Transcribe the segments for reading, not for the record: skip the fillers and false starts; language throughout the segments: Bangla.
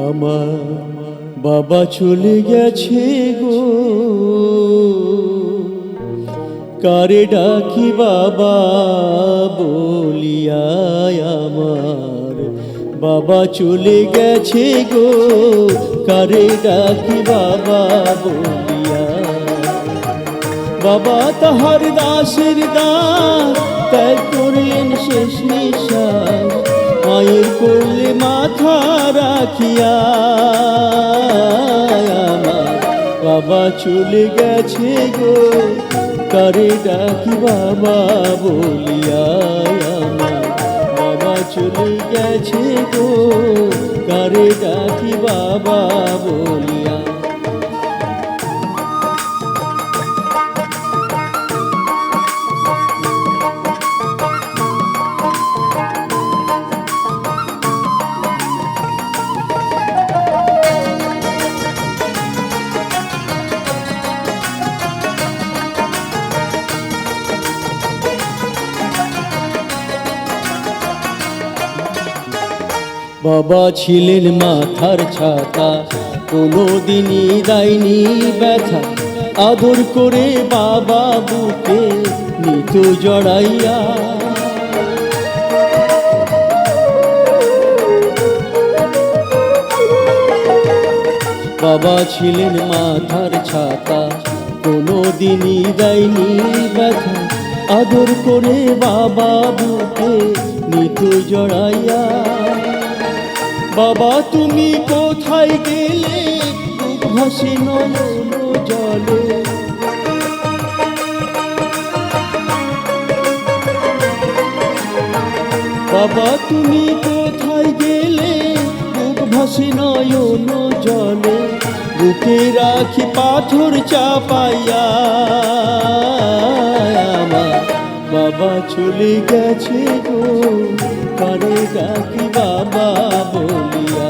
আমার বাবা চলে গেছে গো, কারে ডাকি বাবা বলিয়া। আমার বাবা চলে গেছে গো, কারে ডাকি বাবা বলিয়া। বাবা তাহার দাসের দাস, ত্যাগ করলেন শেষ নিঃশ্বাস, মায়ের কোলে মাথা রাখিয়া। আমার বাবা চলে গেছে গো, কারে ডাকি বাবা বলিয়া। আমার বাবা চলে গেছে গো, কারে ডাকি বাবা বলিয়া। বাবা ছিলেন মাথার ছাতা, কোনোদিনই দেয়নি ব্যথা, আদর করে বাবা বুকে নিত জড়াইয়া। বাবা ছিলেন মাথার ছাতা, কোনোদিনই দেয়নি ব্যথা, আদর করে বাবা বুকে নিত জড়াইয়া। বাবা তুমি কোথায় গেলে, বুক ভাসে নয়ন জলে। বাবা তুমি কোথায় গেলে, বুক ভাসে নয়ন জলে। বুকে রাখি পাথর চাপাইয়া। আমার বাবা চলে গেছে গো, কারে ডাকি বাবা বলিয়া।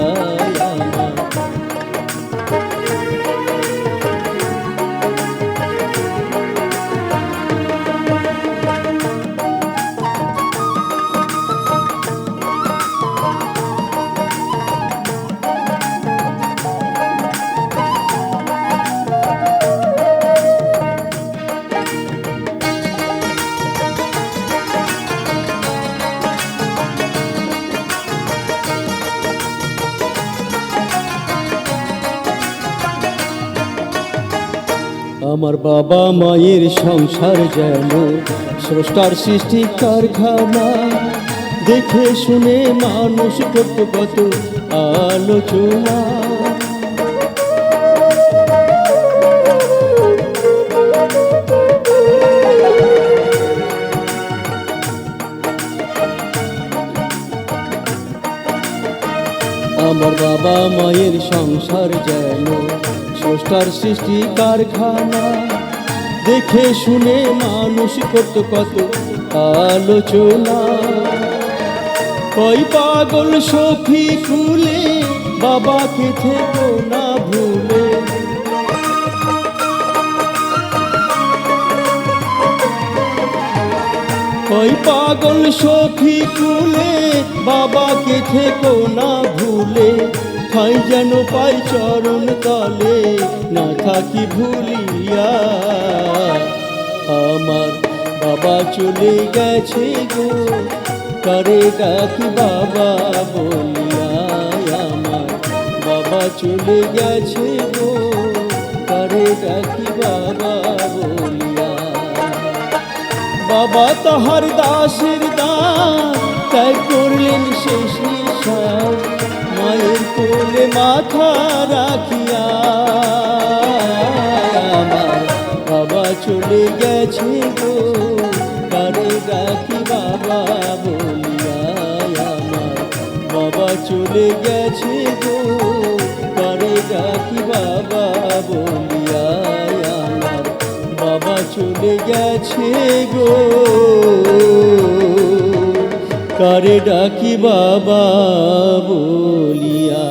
আমার বাবা মায়ের সংসার যেন স্রষ্টার সৃষ্টি কারখানা, দেখে শুনে মানুষ কত কত আলোচনা। আমার বাবা মায়ের সংসার যেন স্রষ্টার সৃষ্টি কারখানা, দেখে শুনে মানুষ কত কত আলোচনা। কই পাগল সখী খুলে, বাবাকে থেকো না ভুলে। কই পাগল সখী খুলে, বাবাকে থেকো না ভুলে। ঠাই যেন পাই চরণ তলে, না থাকি ভুলিয়া। আমার বাবা চলে গেছে গো, কারে ডাকি বাবা বলিয়া। আমার বাবা চলে গেছে গো, কারে ডাকি বাবা বলিয়া। বাবা তাহার দাসের দাস, ত্যাগ করলেন শেষ নিঃশ্বাস, মায়ের কোলে মাথা রাখিয়া। আমার বাবা চলে গেছে গো, কারে ডাকি বাবা বলিয়া। আমার বাবা চলে গেছে গো, কারে ডাকি বাবা বলিয়া। আমার বাবা চলে গেছে গো, কারে ডাকি বাবা বলিয়া।